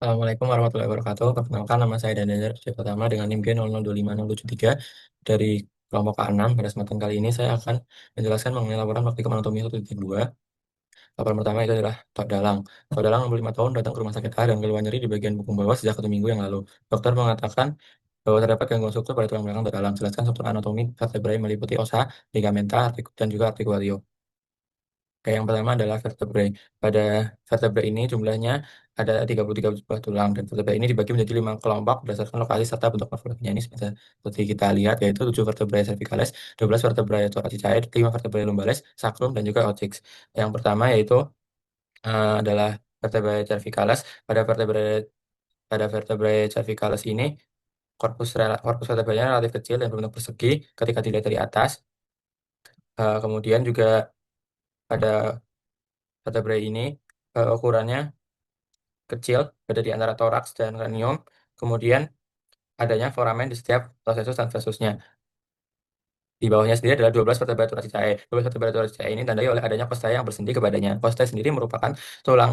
Assalamualaikum warahmatullahi wabarakatuh. Perkenalkan nama saya Daniel J. Pertama dengan NIM G0025073 dari kelompok A6. Pada kesempatan kali ini saya akan menjelaskan mengenai laporan praktikum anatomi 1.2. Laporan pertama itu adalah Tok Dalang. Tok Dalang 65 tahun datang ke rumah sakit A dan keluhan nyeri di bagian punggung bawah sejak 1 minggu yang lalu. Dokter mengatakan bahwa terdapat gangguan struktur pada tulang belakang Tok Dalang. Jelaskan struktur anatomi vertebrae meliputi osa, ligamenta, dan juga articulario. Kayak yang pertama adalah vertebrae. Pada vertebrae ini jumlahnya ada 33 buah tulang dan vertebrae ini dibagi menjadi 5 kelompok berdasarkan lokasi serta bentuk morfologinya ini seperti kita lihat yaitu 7 vertebrae cervicalis, 12 vertebrae thoracicae, 5 vertebrae lumbalis, sacrum dan juga occipes. Yang pertama yaitu adalah vertebrae cervicalis. Pada vertebrae cervicalis ini korpus vertebranya relatif kecil dan berbentuk persegi ketika dilihat dari atas. Kemudian juga pada vertebrae ini ukurannya kecil, berada di antara toraks dan kranium. Kemudian adanya foramen di setiap prosesus dan versusnya. Di bawahnya sendiri adalah 12 vertebrae thoracicae. 12 vertebrae thoracicae ini ditandai oleh adanya kostea yang bersendi ke badannya. Kostea sendiri merupakan tulang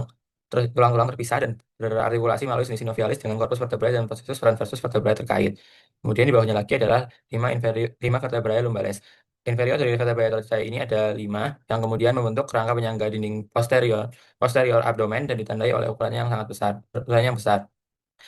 tulang-tulang terpisah dan berartikulasi melalui sendi sinovialis dengan korpus vertebrae dan prosesus dan versus vertebrae terkait. Kemudian di bawahnya lagi adalah 5 vertebrae lumbalis. Inferior dari vertebrae thoracicae ini ada 5 yang kemudian membentuk kerangka penyangga dinding posterior abdomen dan ditandai oleh ukurannya yang sangat besar, ukurannya yang besar.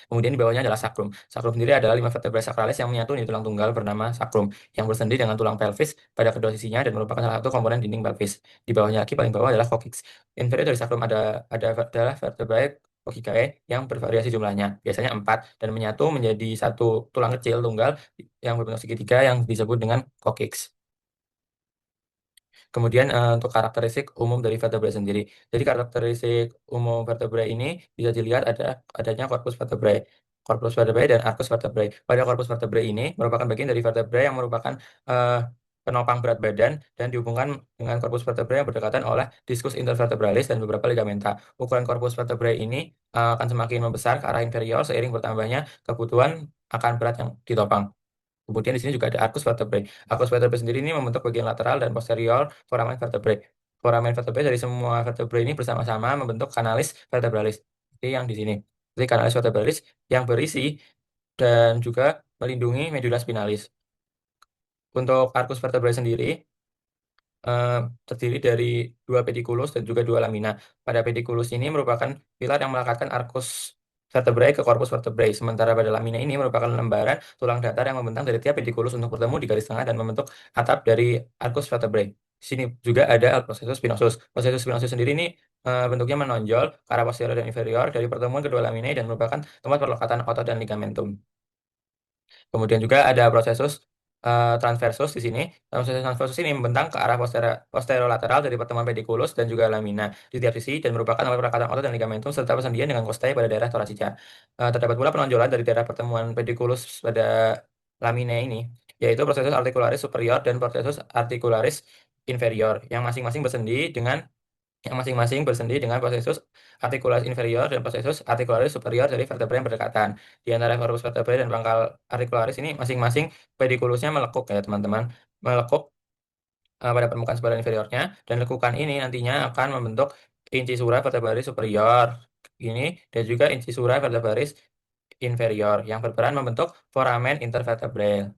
Kemudian di bawahnya adalah sakrum. Sakrum sendiri adalah 5 vertebrae sakralis yang menyatu di tulang tunggal bernama sakrum, yang bersendi dengan tulang pelvis pada kedua sisinya dan merupakan salah satu komponen dinding pelvis. Di bawahnya lagi paling bawah adalah coccyx. Inferior dari sakrum adalah vertebrae coccycae yang bervariasi jumlahnya, biasanya 4 dan menyatu menjadi satu tulang kecil tunggal yang berbentuk segitiga yang disebut dengan coccyx. Kemudian untuk karakteristik umum dari vertebrae sendiri. Jadi karakteristik umum vertebrae ini bisa dilihat adanya korpus vertebrae dan arcus vertebrae. Pada korpus vertebrae ini merupakan bagian dari vertebrae yang merupakan eh, penopang berat badan dan dihubungkan dengan korpus vertebrae yang berdekatan oleh diskus intervertebralis dan beberapa ligamenta. Ukuran korpus vertebrae ini akan semakin membesar ke arah inferior seiring bertambahnya kebutuhan akan berat yang ditopang. Kemudian di sini juga ada arcus vertebrae. Arcus vertebrae sendiri ini membentuk bagian lateral dan posterior foramen vertebrae. Foramen vertebrae dari semua vertebrae ini bersama-sama membentuk kanalis vertebralis. Seperti yang di sini. Jadi kanalis vertebralis yang berisi dan juga melindungi medula spinalis. Untuk arcus vertebrae sendiri eh, terdiri dari 2 pediculus dan juga 2 lamina. Pada pediculus ini merupakan pilar yang melekatkan arcus vertebrae ke korpus vertebrae, sementara pada lamina ini merupakan lembaran tulang datar yang membentang dari tiap pediculus untuk bertemu di garis tengah dan membentuk atap dari arcus vertebrae. Di sini juga ada processus spinosus. Processus spinosus sendiri ini bentuknya menonjol ke arah posterior dan inferior dari pertemuan kedua laminae dan merupakan tempat perlekatan otot dan ligamentum. Kemudian juga ada prosesus transversus di sini. Prosesus transversus ini membentang ke arah posterolateral dari pertemuan pediculus dan juga lamina di tiap sisi dan merupakan tempat perekatan otot dan ligamentum serta persendian dengan kostai pada daerah thoracica. Terdapat pula penonjolan dari daerah pertemuan pediculus pada lamina ini, yaitu prosesus articularis superior dan prosesus articularis inferior yang masing-masing bersendi dengan prosesus articularis inferior dan prosesus articularis superior dari vertebrae yang berdekatan. Di antara korpus vertebrae dan pangkal articularis ini masing-masing pediculusnya melekuk ya teman-teman. Melekuk pada permukaan sebelah inferiornya dan lekukan ini nantinya akan membentuk incisura vertebralis superior ini dan juga incisura vertebralis inferior yang berperan membentuk foramen intervertebral.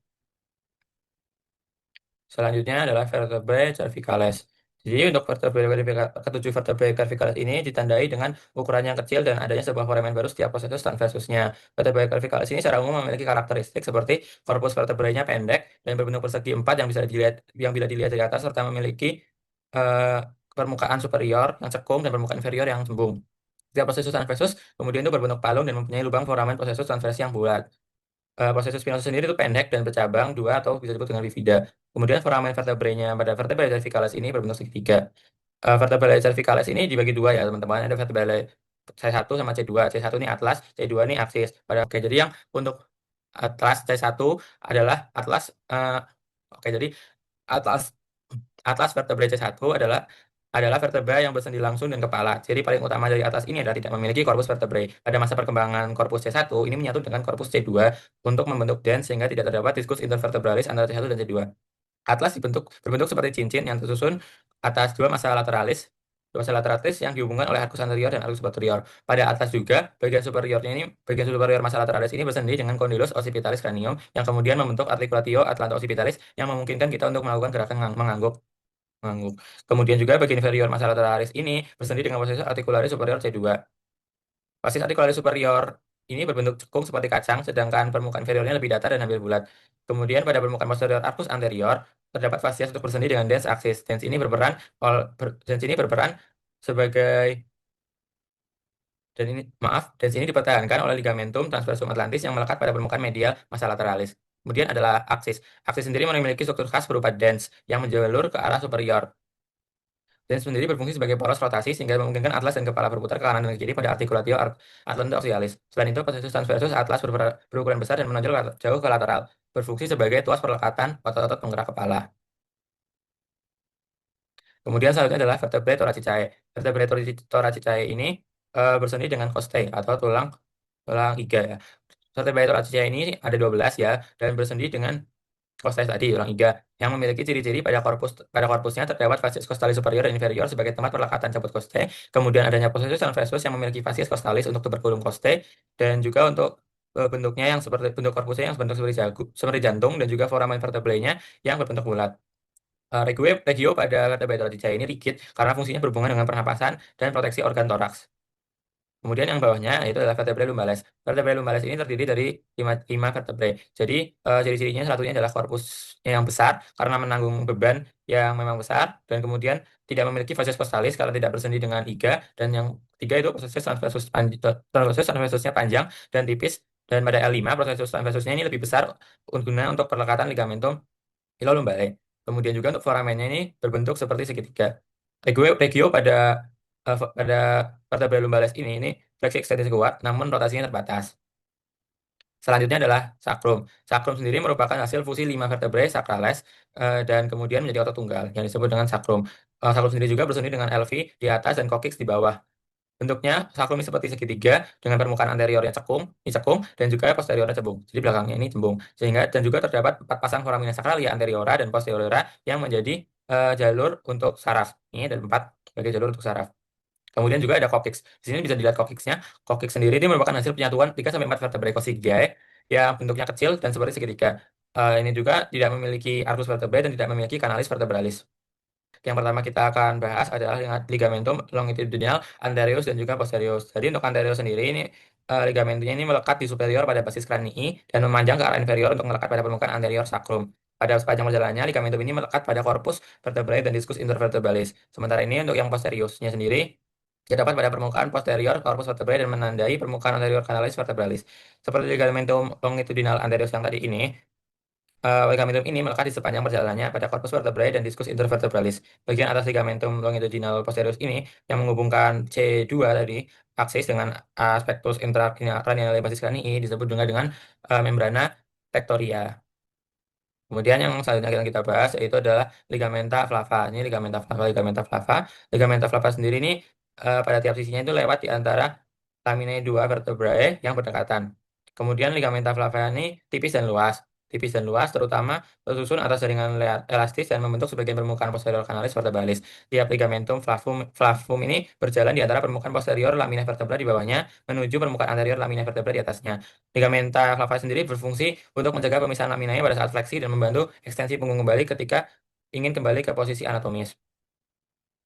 Selanjutnya adalah vertebrae cervicalis. Jadi untuk ketujuh vertebrae cervicalis ini ditandai dengan ukuran yang kecil dan adanya sebuah foramen baru setiap prosesus transversusnya. Vertebrae cervicalis ini secara umum memiliki karakteristik seperti korpus vertebrae-nya pendek dan berbentuk persegi empat yang bila dilihat dari atas serta memiliki eh, permukaan superior yang cekung dan permukaan inferior yang cembung. Setiap prosesus transversus kemudian itu berbentuk palung dan mempunyai lubang foramen prosesus transversi yang bulat. Proses spinosus sendiri itu pendek dan bercabang dua atau bisa disebut dengan bifida. Kemudian foramen vertebrae-nya pada vertebrae cervicalis ini berbentuk segitiga. Vertebrae cervicalis ini dibagi dua ya teman-teman. Ada vertebrae C1 sama C2. C1 ini atlas, C2 ini aksis. Oke, jadi yang untuk atlas C1 adalah atlas oke, jadi atlas atlas vertebrae C1 adalah vertebra yang bersendi langsung dan kepala. Ciri paling utama dari atlas ini adalah tidak memiliki korpus vertebrae. Pada masa perkembangan korpus C1, ini menyatu dengan korpus C2 untuk membentuk dens sehingga tidak terdapat diskus intervertebralis antara C1 dan C2. Atlas berbentuk seperti cincin yang tersusun atas dua massa lateralis dorsal lateralis yang dihubungkan oleh arcus anterior dan arcus posterior. Pada atas juga, bagian superior massa lateralis ini bersendi dengan condylus occipitalis cranium yang kemudian membentuk articulatio atlanto-occipitalis yang memungkinkan kita untuk melakukan gerakan mengangguk. Mengangguk. Kemudian juga bagian inferior massa lateralis ini bersendi dengan posisi articularis superior C2. Basis articularis superior ini berbentuk cekung seperti kacang, sedangkan permukaan inferiornya lebih datar dan hampir bulat. Kemudian pada permukaan posterior arcus anterior terdapat fascia untuk bersendi dengan dens axis. Dens ini berperan sebagai dens ini dipertahankan oleh ligamentum transversum atlantis yang melekat pada permukaan medial massa lateralis. Kemudian adalah aksis. Aksis sendiri memiliki struktur khas berupa dens yang menjalur ke arah superior. Dens sendiri berfungsi sebagai poros rotasi sehingga memungkinkan atlas dan kepala berputar ke kanan dan ke kiri pada articulatio atlanto-occipitalis. Selain itu, posterius transversus atlas berukuran besar dan menonjol jauh ke lateral, berfungsi sebagai tuas perlekatan otot-otot penggerak kepala. Kemudian selanjutnya adalah vertebrae thoracicae. Vertebrae thoracicae ini bersendi dengan costae atau tulang tulang iga ya. Vertebrae thoracicae ini ada 12 ya dan bersendi dengan costae tadi tulang iga yang memiliki ciri-ciri pada korpusnya terdapat fascies costalis superior dan inferior sebagai tempat perlekatan cabut costae. Kemudian adanya processus transversus yang memiliki fascies costalis untuk tuberculum costae dan juga untuk bentuknya yang seperti bentuk korpusnya yang bentuk seperti jantung dan juga foramen vertebrae-nya yang berbentuk bulat. Regio pada vertebrae thoracicae ini rigid karena fungsinya berhubungan dengan pernapasan dan proteksi organ toraks. Kemudian yang bawahnya itu adalah vertebrae lumbales. Vertebrae lumbales ini terdiri dari lima vertebrae. Jadi ciri-cirinya salah satunya adalah korpus yang besar karena menanggung beban yang memang besar dan kemudian tidak memiliki fascies costalis karena tidak bersendi dengan iga dan yang ketiga itu proses transversusnya panjang dan tipis dan pada L5 proses transversusnya ini lebih besar guna untuk perlekatan ligamentum filolumbale. Kemudian juga untuk foramennya ini berbentuk seperti segitiga. Regio pada vertebrae lumbales ini fleksi ekstensi kuat, namun rotasinya terbatas. Selanjutnya adalah sakrum. Sakrum sendiri merupakan hasil fusi 5 vertebrae sacrales dan kemudian menjadi otot tunggal yang disebut dengan sakrum. Sakrum sendiri juga bersendi dengan LV di atas dan coccyx di bawah. Bentuknya sakrum ini seperti segitiga dengan permukaan anteriornya cekung dan juga posteriornya cembung. Jadi belakangnya ini cembung. Dan juga terdapat 4 pasang foramina sacralia anteriora dan posteriora yang menjadi jalur untuk saraf. Ini ada 4 sebagai jalur untuk saraf. Kemudian juga ada coccyx. Di sini bisa dilihat coccyxnya. Coccyx sendiri ini merupakan hasil penyatuan 3 sampai 4 vertebrae coccygeae yang bentuknya kecil dan seperti segitiga. Ini juga tidak memiliki arcus vertebrae dan tidak memiliki canalis vertebralis. Yang pertama kita akan bahas adalah ligamentum longitudinal anterius dan juga posterius. Jadi untuk anterius sendiri ini ligamentumnya ini melekat di superior pada basis kranii dan memanjang ke arah inferior untuk melekat pada permukaan anterior sacrum. Pada sepanjang perjalanannya, ligamentum ini melekat pada corpus vertebrae dan discus intervertebralis. Sementara ini untuk yang posteriusnya sendiri, terdapat pada permukaan posterior corpus vertebrae dan menandai permukaan anterior canalis vertebralis. Seperti ligamentum longitudinal anterius yang tadi ini, ligamentum ini melekat di sepanjang perjalanannya pada corpus vertebrae dan discus intervertebralis. Bagian atas ligamentum longitudinal posterius ini yang menghubungkan C2 tadi aksis dengan aspectus intracranial basis cranii disebut dengan membrana tectoria. Kemudian yang selanjutnya yang kita bahas yaitu adalah ligamenta flava. Ini ligamenta flava. Ligamenta flava sendiri ini pada tiap sisinya itu lewat di antara laminae 2 vertebrae yang berdekatan. Kemudian ligamenta flava ini tipis dan luas. Tipis dan luas terutama tersusun atas jaringan elastis dan membentuk sebagian permukaan posterior canalis vertebralis. Tiap ligamentum flavum ini berjalan di antara permukaan posterior lamina vertebra di bawahnya menuju permukaan anterior lamina vertebra di atasnya. Ligamenta flava sendiri berfungsi untuk menjaga pemisahan laminanya pada saat fleksi dan membantu ekstensi punggung kembali ketika ingin kembali ke posisi anatomis.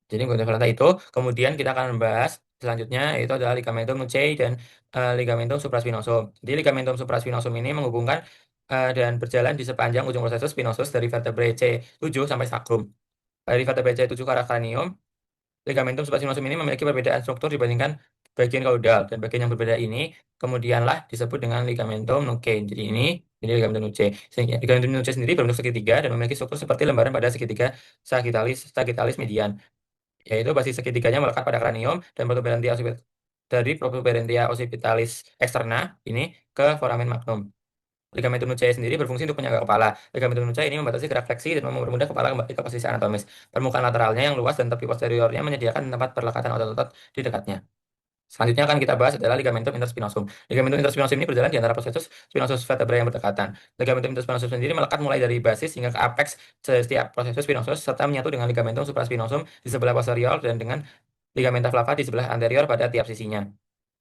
Jadi untuk itu, kemudian kita akan membahas selanjutnya yaitu adalah ligamentum nuchae dan ligamentum supraspinosum. Jadi ligamentum supraspinosum ini menghubungkan dan berjalan di sepanjang ujung prosesus spinosus dari vertebrae C7 sampai sacrum. Dari vertebrae C7 ke arah cranium, ligamentum supraspinosum ini memiliki perbedaan struktur dibandingkan bagian kaudal dan bagian yang berbeda ini kemudianlah disebut dengan ligamentum nuchae. Jadi ini ligamentum nuchae. Sehingga ligamentum nuchae sendiri berbentuk segitiga dan memiliki struktur seperti lembaran pada segitiga sagittalis median, yaitu basis segitiganya melekat pada kranium dan protuberantia occipitalis externa ini ke foramen magnum. Ligamentum nuchae sendiri berfungsi untuk menyangga kepala. Ligamentum nuchae ini membatasi gerak fleksi dan mempermudah kepala kembali ke posisi anatomis. Permukaan lateralnya yang luas dan tepi posteriornya menyediakan tempat perlekatan otot-otot di dekatnya. Selanjutnya akan kita bahas adalah ligamentum interspinosum. Ligamentum interspinosum ini berjalan di antara prosesus spinosus vertebrae yang berdekatan. Ligamentum interspinosum sendiri melekat mulai dari basis hingga ke apex setiap prosesus spinosus serta menyatu dengan ligamentum supraspinosum di sebelah posterior dan dengan ligamenta flava di sebelah anterior pada tiap sisinya.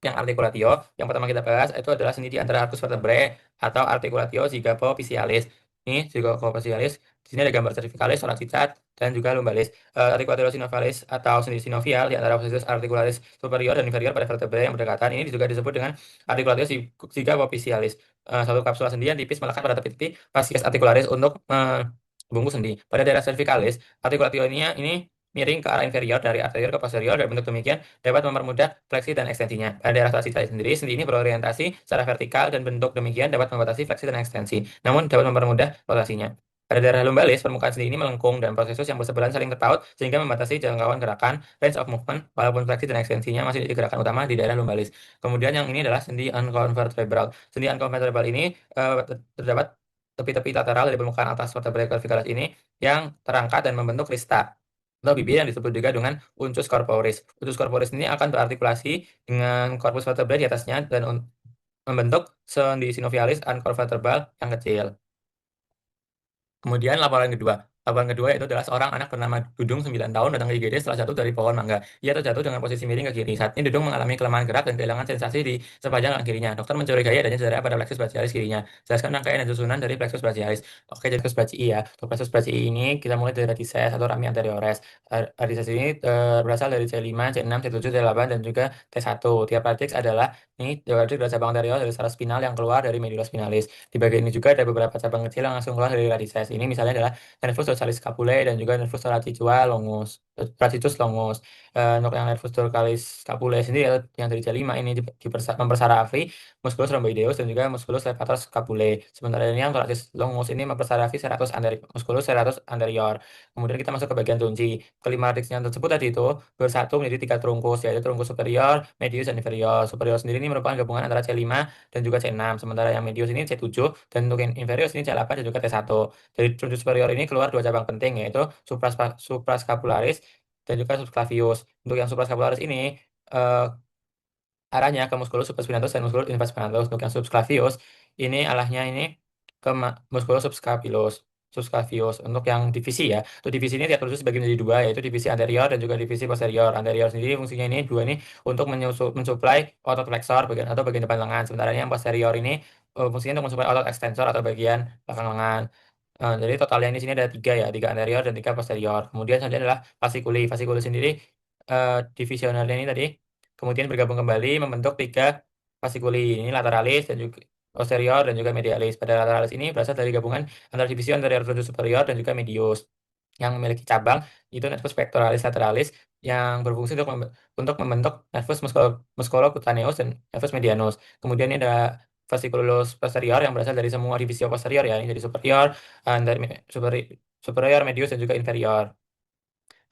Yang articulatio, yang pertama kita bahas itu adalah sendi di antara arcus vertebrae atau articulatio zygapophysialis. Ini zygapophysialis. Di sini ada gambar cervicalis, thoracicat, dan juga lumbalis. Articulatio synovialis atau sendi sinovial di antara fasciculus articularis superior dan inferior pada vertebrae yang berdekatan. Ini juga disebut dengan articulatio zygapophysialis. Satu kapsula sendi yang tipis melekat pada tepi-tepi fasciculus articularis untuk membungkus sendi. Pada daerah cervicalis, articulatio ini miring ke arah inferior dari anterior ke posterior dan bentuk demikian dapat mempermudah fleksi dan ekstensinya. Pada daerah thoracica sendiri, sendi ini berorientasi secara vertikal dan bentuk demikian dapat membatasi fleksi dan ekstensi, namun dapat mempermudah rotasinya. Pada daerah lumbalis, permukaan sendi ini melengkung dan prosesus yang bersebelahan saling terpaut sehingga membatasi jangkauan gerakan, range of movement, walaupun fleksi dan ekstensinya masih di gerakan utama di daerah lumbalis. Kemudian yang ini adalah sendi unconvertebral. Sendi unconvertebral ini terdapat tepi-tepi lateral dari permukaan atas vertebrae cervicalis ini yang terangkat dan membentuk krista atau bibir yang disebut juga dengan uncus corporis. Uncus corporis ini akan berartikulasi dengan corpus vertebrae di atasnya dan membentuk sendi sinovialis unconvertebral yang kecil. Kemudian laporan kedua. Laporan kedua itu adalah seorang anak bernama Dudung 9 tahun datang ke IGD setelah jatuh dari pohon mangga. Ia terjatuh dengan posisi miring ke kiri. Saat ini Dudung mengalami kelemahan gerak dan kehilangan sensasi di sepanjang lengan kirinya. Dokter mencurigai adanya cedera pada plexus brachialis kirinya. Jelaskan rangkaian dan susunan dari plexus brachialis. Oke, jadi plexus brachii ya. Untuk plexus brachii ini kita mulai dari radices atau rami anteriores. Radices ini berasal dari C5, C6, C7, C8 dan juga T1. Tiap radix adalah ini radix dari cabang anterior dari saraf spinal yang keluar dari medulla spinalis. Di bagian ini juga ada beberapa cabang kecil yang langsung keluar dari radices. Ini misalnya adalah nervus dorsalis scapulae dan juga nervus thoracitus longus. Untuk yang nervus dorsalis scapulae sendiri yang dari C5 ini mempersarafi musculus rhomboideus dan juga musculus levator scapulae. Sementara ini yang thoracitus longus ini mempersarafi musculus serratus anterior. Kemudian kita masuk ke bagian tunci. Kelima radix yang tersebut tadi itu bersatu menjadi tiga trunkus, yaitu trunkus superior, medius, dan inferior. Superior sendiri ini merupakan gabungan antara C5 dan juga C6, sementara yang medius ini C7, dan untuk yang inferior ini C8 dan juga T1. Dari trunkus superior ini keluar dua cabang penting, yaitu suprascapularis dan juga subclavius. Untuk yang suprascapularis ini eh, arahnya ke musculus supraspinatus dan musculus infraspinatus. Untuk yang subclavius ini arahnya ini ke musculus subscapulus. Subclavius. Untuk yang divisi ya, untuk divisi ini diatur sebagai menjadi dua, yaitu divisi anterior dan juga divisi posterior. Anterior sendiri fungsinya ini dua ini untuk mensuplai otot flexor bagian atau bagian depan lengan, sementara yang posterior ini fungsinya untuk mensuplai otot extensor atau bagian belakang lengan. Jadi totalnya di sini ada tiga ya, tiga anterior dan tiga posterior. Kemudian selanjutnya adalah fasciculi. Fasciculi sendiri divisionernya ini tadi kemudian bergabung kembali membentuk tiga fasciculi. Ini lateralis dan juga posterior dan juga medialis. Pada lateralis ini berasal dari gabungan antara divisi anterior frontus superior dan juga medius yang memiliki cabang itu nervus pectoralis lateralis yang berfungsi untuk membentuk nervus musculocutaneus dan nervus medianus. Kemudian ini ada fasciculus posterior yang berasal dari semua divisi posterior ya, ini dari superior, dari superior, medius dan juga inferior.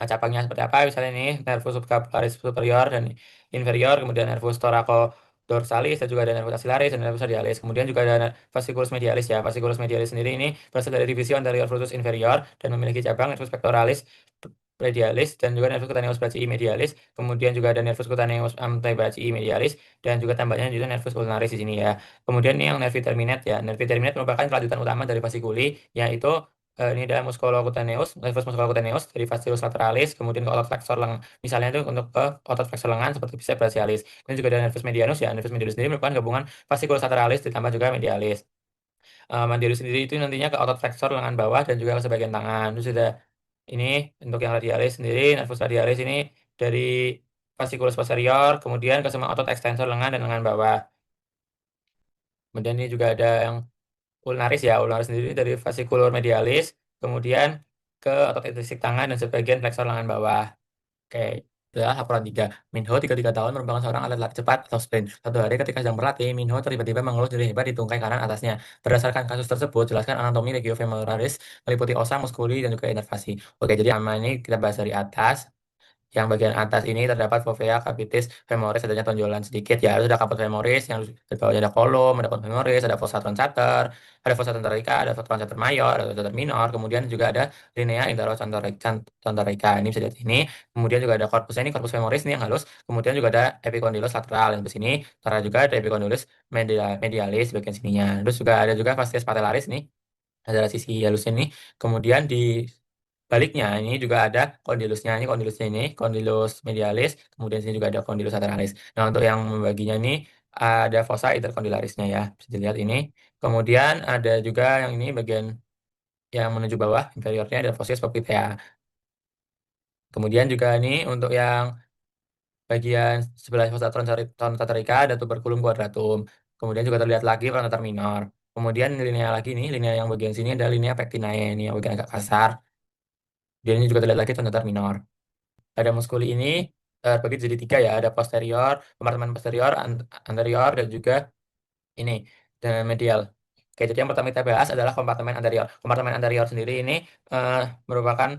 Nah, cabangnya seperti apa? Misalnya ini nervus subcapularis superior dan inferior, kemudian nervus thoraco-dorsalis, dan juga ada nervus axillaris dan nervus radialis. Kemudian juga ada fasciculus medialis ya. Fasciculus medialis sendiri ini berasal dari divisi anterior frontus inferior dan memiliki cabang nervus pectoralis radialis dan juga nervus cutaneus brachii medialis. Kemudian juga ada nervus cutaneus antebrachii medialis dan juga tambahnya juga nervus ulnaris di sini ya. Kemudian ini yang nervi terminate ya. Nervi terminate merupakan kelanjutan utama dari fasciculi, yaitu ini adalah musculocutaneus, nervus musculocutaneus dari fasciculus lateralis, kemudian ke otot flexor lengan. Misalnya itu untuk ke otot flexor lengan seperti biceps brachialis. Ini juga ada nervus medianus ya. Nervus medianus sendiri merupakan gabungan fasciculus lateralis ditambah juga medialis. Medialis sendiri itu nantinya ke otot flexor lengan bawah dan juga ke sebagian tangan. Terus ada ini untuk yang radialis sendiri, nervus radialis ini dari fasciculus posterior, kemudian ke semua otot ekstensor lengan dan lengan bawah. Kemudian ini juga ada yang ulnaris ya. Ulnaris sendiri dari fasciculus medialis, kemudian ke otot ekstensik tangan dan sebagian flexor lengan bawah. Oke, adalah laporan 3. Minho, 33 tahun, merupakan seorang atlet lari cepat atau sprint. Suatu hari ketika sedang berlatih, Minho tiba-tiba mengeluh nyeri hebat di tungkai kanan atasnya. Berdasarkan kasus tersebut, jelaskan anatomi legiofemoralis, meliputi osa, muskuli, dan juga inervasi. Oke, jadi sama ini kita bahas dari atas. Yang bagian atas ini terdapat fovea capitis femoris, adanya tonjolan sedikit ya. Terus ada caput femoris, yang di bawahnya ada kolom, ada caput femoris, ada fossa truncator, ada fossa truncatorica, ada fossa truncator mayor, ada truncator minor, kemudian juga ada linea intertruncatorica. Ini bisa dilihat ini. Kemudian juga ada korpusnya ini, korpus femoris ini yang halus. Kemudian juga ada epicondylus lateral yang di sini. Karena juga ada epicondylus medialis bagian sininya. Terus juga ada juga fascias patellaris nih. Ada sisi halusnya nih. Kemudian di Baliknya, ini juga ada kondilusnya. Ini kondilusnya ini, kondilus medialis, kemudian sini juga ada kondilus lateralis. Nah, untuk yang membaginya ini ada fossa interkondylarisnya ya. Bisa dilihat ini. Kemudian ada juga yang ini bagian yang menuju bawah, inferiornya ada fossa popltea. Kemudian juga ini untuk yang bagian sebelah fossa trontatorica ada tuberculum quadratum. Kemudian juga terlihat lagi pronotor minor. Kemudian linea lagi nih, linea yang bagian sini ada linea pectinae ini yang bagian agak kasar. Dan ini juga terlihat lagi pronotor minor. Pada muskuli ini terbagi jadi tiga ya, ada posterior, kompartemen posterior, anterior, dan juga ini dan medial. Oke, jadi yang pertama kita bahas adalah kompartemen anterior. Kompartemen anterior sendiri ini eh, merupakan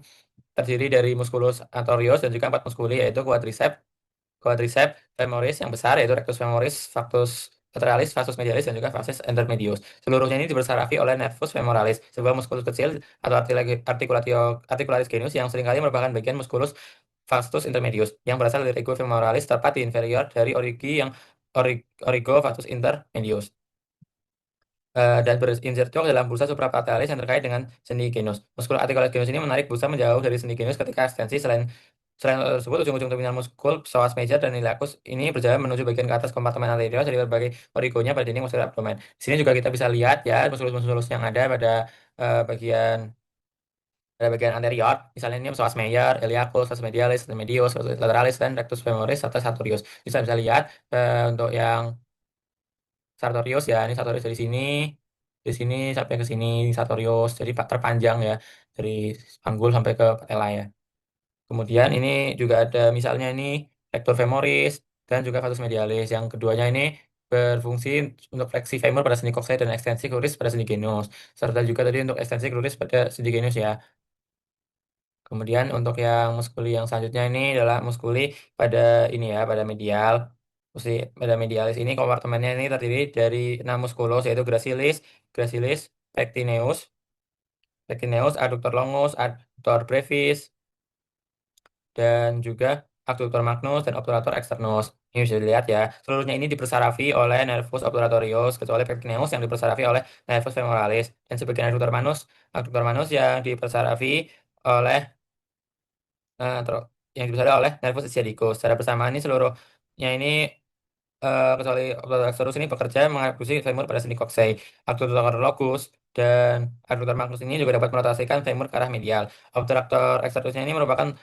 terdiri dari musculus anterior dan juga empat muskuli yaitu quadriceps femoris yang besar yaitu rectus femoris, factus lateralis, vastus medialis dan juga vastus intermedius. Seluruhnya ini dibersarafi oleh nervus femoralis, sebuah muskulus kecil atau articularis genius yang seringkali merupakan bagian muskulus vastus intermedius yang berasal dari rego femoralis tepat di inferior dari origo vastus intermedius. Dan berinsertio ke dalam bursa suprapatelis yang terkait dengan sendi genus. Muskul articularis genus ini menarik bursa menjauh dari sendi genus ketika ekstensi selain tersebut, ujung-ujung terminal muskul psoas major dan iliacus ini berjalan menuju bagian ke atas kompartemen anterior dari berbagai origonya pada dinding muskulus abdomen. Di sini juga kita bisa lihat ya muskulus-muskulus yang ada eh, bagian bagian anterior, misalnya ini psoas major, iliacus, vas medialis, medius, vas lateralis, dan rectus femoris serta sartorius. Bisa lihat untuk yang sartorius ya, ini sartorius dari sini sampai ke sini sartorius, jadi terpanjang ya dari panggul sampai ke patella ya. Kemudian ini juga ada misalnya ini rectus femoris dan juga vastus medialis. Yang keduanya ini berfungsi untuk fleksi femur pada sendi coccyx dan ekstensi cruris pada sendi genus. Serta juga tadi untuk ekstensi cruris pada sendi genus ya. Kemudian untuk yang muskuli yang selanjutnya ini adalah muskuli pada ini ya, pada medial. Pada medialis ini kompartemennya ini terdiri dari 6 muskulus yaitu gracilis, pectineus, adductor longus, adductor brevis, dan juga abductor magnus dan obturator externus. Ini bisa dilihat ya. Seluruhnya ini dipersarafi oleh nervus obturatorius, kecuali pectineus yang dipersarafi oleh nervus femoralis dan sebagian adductor manus yang dipersarafi oleh yang dipersarafi oleh nervus sciaticus. Secara bersamaan ini seluruhnya ini kecuali abductor externus ini bekerja mengakusi femur pada sendi koksei. Abductor longus dan abductor magnus ini juga dapat merotasikan femur ke arah medial. Abductor externusnya ini merupakan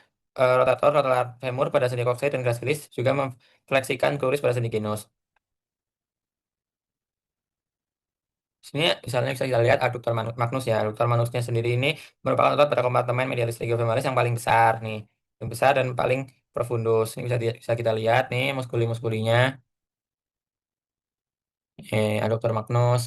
rotator femur pada sendi koksei dan gracilis juga memfleksikan kuris pada sendi genus. Sini misalnya bisa kita lihat adductor magnus ya. Adductor magnusnya sendiri ini merupakan otot pada kompartemen medialis legiofemoris yang paling besar nih. Yang besar dan paling profundus. Ini bisa kita lihat nih muskuli-muskulinya. Adductor magnus.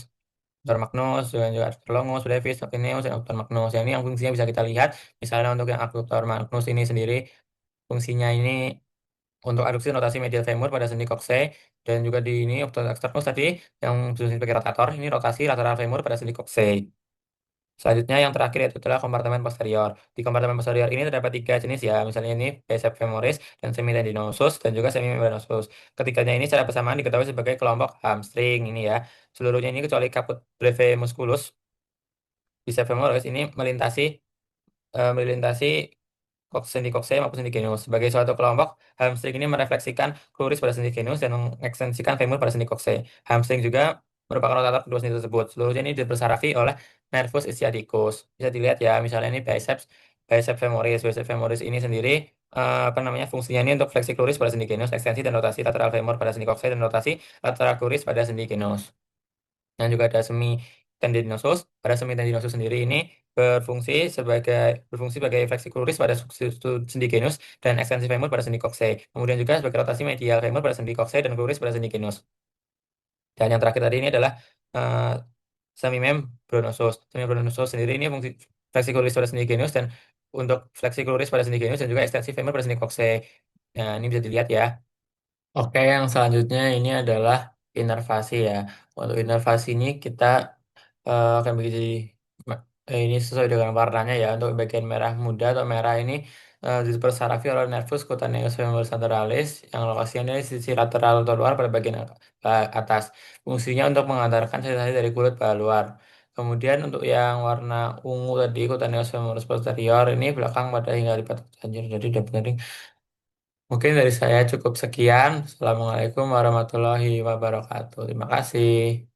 Dr. Magnus, dan juga Dr. Longus, Brevis, Aquineus, dan Dr. Magnus. Yang ini yang fungsinya bisa kita lihat. Misalnya untuk yang Dr. Magnus ini sendiri, fungsinya ini untuk aduksi rotasi medial femur pada sendi koksei, dan juga di ini Dr. Externus tadi, yang fungsi sebagai rotator, ini rotasi lateral femur pada sendi koksei. Selanjutnya yang terakhir yaitu adalah kompartemen posterior. Di kompartemen posterior ini terdapat tiga jenis ya, misalnya ini biceps femoris dan semitendinosus dan juga semimembranosus. Ketiganya ini secara bersamaan diketahui sebagai kelompok hamstring ini ya. Seluruhnya ini kecuali caput breve musculus biceps femoris ini melintasi sendi koksei maupun sendi genius. Sebagai suatu kelompok, hamstring ini merefleksikan kluris pada sendi genius dan mengekstensikan femur pada sendi koksei. Hamstring juga merupakan rotator kedua sendi tersebut. Seluruhnya ini dibersarafi oleh nervus ischiadicus. Bisa dilihat ya, misalnya ini biceps femoris ini sendiri apa namanya fungsinya ini untuk fleksi kluris pada sendi genius, ekstensi dan rotasi lateral femur pada sendi koksei dan rotasi lateral kluris pada sendi genius. Dan juga ada semi tendinosus. Pada semi tendinosus sendiri ini berfungsi sebagai fleksi kluris pada sendi genus dan ekstensi femur pada sendi koksei. Kemudian juga sebagai rotasi medial femur pada sendi koksei dan kluris pada sendi genus. Dan yang terakhir tadi ini adalah uh, semimembranosus. Semimembranosus sendiri ini fungsi fleksi kluris pada sendi genus dan untuk fleksi kluris pada sendi genus dan juga ekstensi femur pada sendi koksei. Nah, ini bisa dilihat ya. Oke, yang selanjutnya ini adalah inervasi ya. Untuk inervasi ini kita akan bagi jadi ini sesuai dengan warnanya ya. Untuk bagian merah muda atau merah ini dipersarafi oleh nervus cutaneus femoris lateralis yang lokasinya di sisi lateral atau luar pada bagian atas. Fungsinya untuk mengantarkan sensasi dari kulit ke luar. Kemudian untuk yang warna ungu tadi cutaneous femoris posterior ini belakang pada hingga lipat anjir jadi udah bener. Mungkin dari saya cukup sekian. Assalamualaikum warahmatullahi wabarakatuh. Terima kasih.